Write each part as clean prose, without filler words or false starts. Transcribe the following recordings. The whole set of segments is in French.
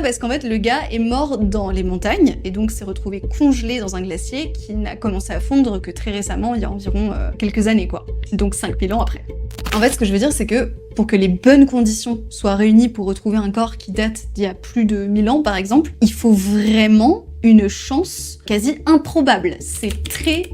parce qu'en fait, le gars est mort dans les montagnes et donc s'est retrouvé congelé dans un glacier qui n'a commencé à fondre que très récemment, il y a environ quelques années, quoi. Donc 5000 ans après. En fait, ce que je veux dire, c'est que pour que les bonnes conditions soient réunies pour retrouver un corps qui date d'il y a plus de 1000 ans, par exemple, il faut vraiment une chance quasi improbable. C'est très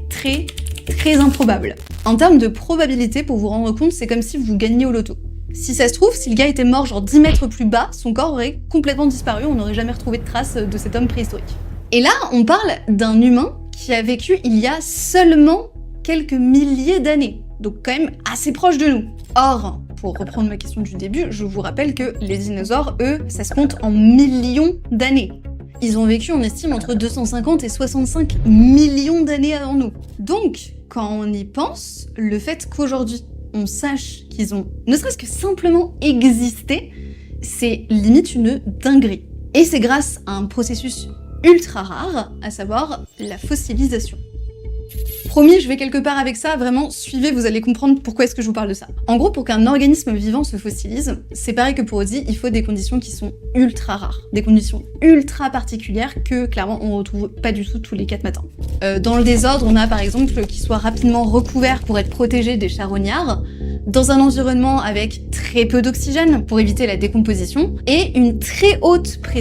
improbable. En termes de probabilité, pour vous rendre compte, c'est comme si vous gagniez au loto. Si ça se trouve, si le gars était mort genre 10 mètres plus bas, son corps aurait complètement disparu, on n'aurait jamais retrouvé de traces de cet homme préhistorique. Et là, on parle d'un humain qui a vécu il y a seulement quelques milliers d'années, donc quand même assez proche de nous. Or, pour reprendre ma question du début, je vous rappelle que les dinosaures, eux, ça se compte en millions d'années. Ils ont vécu, on estime, entre 250 et 65 millions d'années avant nous. Donc, quand on y pense, le fait qu'aujourd'hui, on sache qu'ils ont ne serait-ce que simplement existé, c'est limite une dinguerie. Et c'est grâce à un processus ultra rare, à savoir la fossilisation. Promis, je vais quelque part avec ça, vraiment, suivez, vous allez comprendre pourquoi est-ce que je vous parle de ça. En gros, pour qu'un organisme vivant se fossilise, c'est pareil que pour Ozzy, il faut des conditions qui sont ultra rares, des conditions ultra particulières que, clairement, on retrouve pas du tout tous les 4 matins. Dans le désordre, on a par exemple qu'il soit rapidement recouvert pour être protégé des charognards, dans un environnement avec très peu d'oxygène pour éviter la décomposition, et une très haute